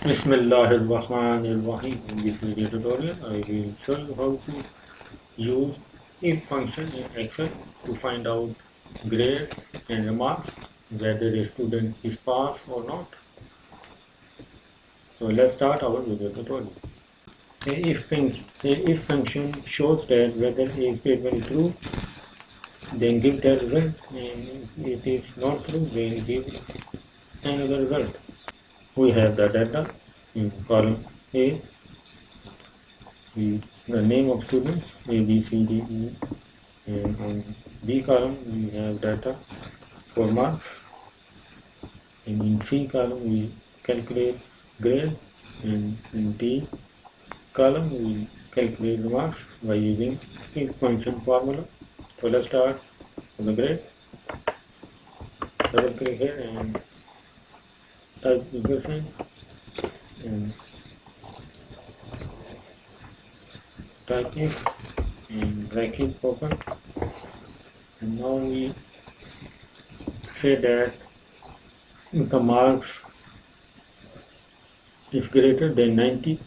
Bismillahirrahmanirrahim. In this video tutorial, I will show you how to use if function in Excel to find out grade and remarks, whether a student is passed or not. So let's start our video tutorial. A if function shows that whether a statement is true, then give that result, and if it is not true, then give another result. We have the data in column A, the name of students A, B, C, D, E, and on B column we have data for marks, and in C column we calculate grade, and in D column we calculate the marks by using if function formula. So let's start with the grade. Double click here and type equation and type if and bracket open, and now we say that if the marks is greater than 90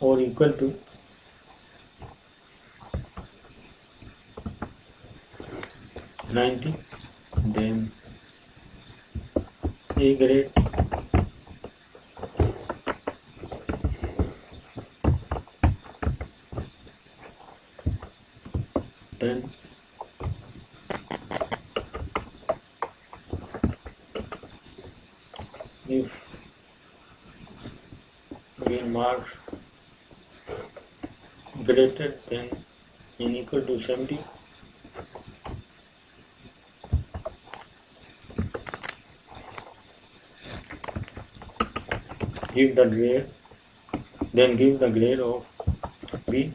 or equal to 90, then A grade, then if again marks greater than and equal to 70, give the grade, then give the grade of B.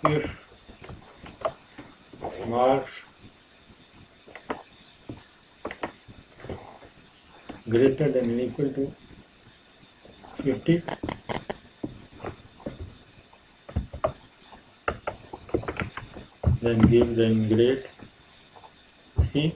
If marks greater than or equal to 50, then give them grade C.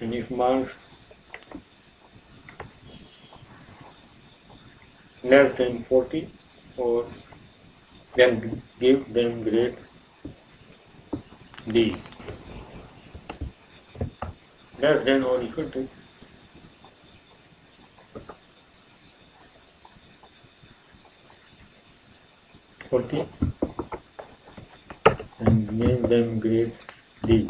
And if marks less than 40, or then give them grade D. Less than or equal to 40, and give them grade D.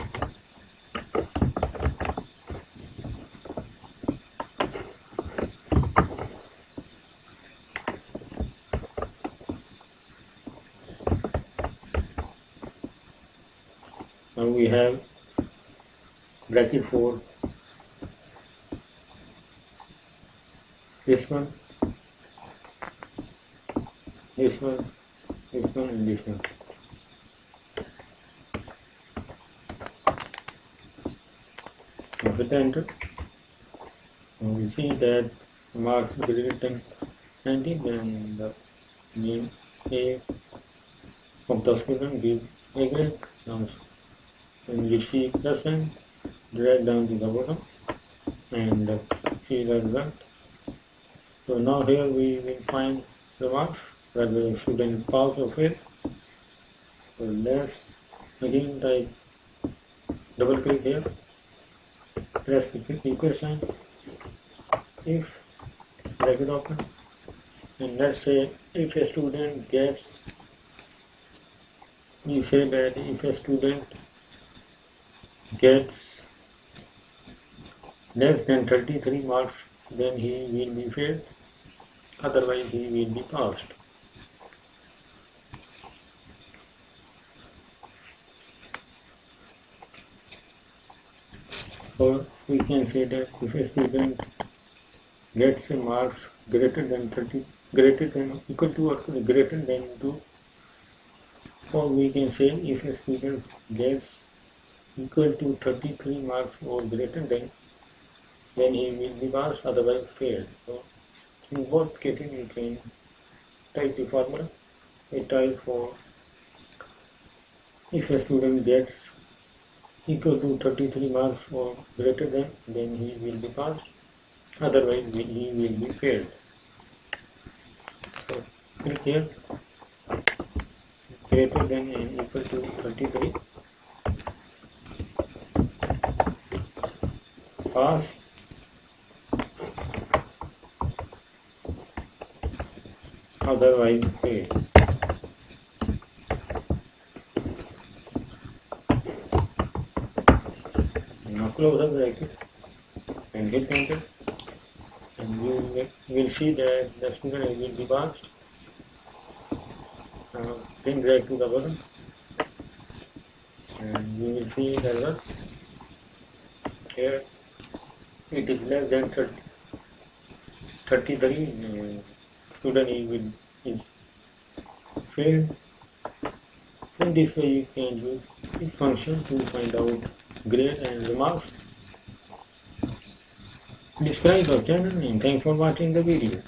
Now we have bracket for this one, this one, this one, and this one. Now hit enter. Now we see that marks greater than 90, then the name A of the student give A grade. Now when we see percent, drag down to the bottom and see the result. So now here we will find the marks, whether the student is pass or fail. So let's again type, double click here, press the equal sign, if bracket open, and let's say if a student gets, we say that if a student gets less than 33 marks, then he will be failed, otherwise he will be passed. Or we can say that if a student gets a marks greater than greater than equal to or greater than 2, or we can say if a student gets equal to 33 marks or greater than, then he will be passed, otherwise failed. So in both cases you can type the formula. A type for if a student gets equal to 33 marks or greater than, then he will be passed, otherwise he will be failed. So click here, greater than and equal to 33, pass, otherwise fail. Now close the bracket and hit enter, and you will see that the student will be passed. Then drag to the bottom and you will see the result. Here it is less than 33, student is failed. In this way you can use this function to find out grade and the marks. Subscribe our channel and thanks for watching the video.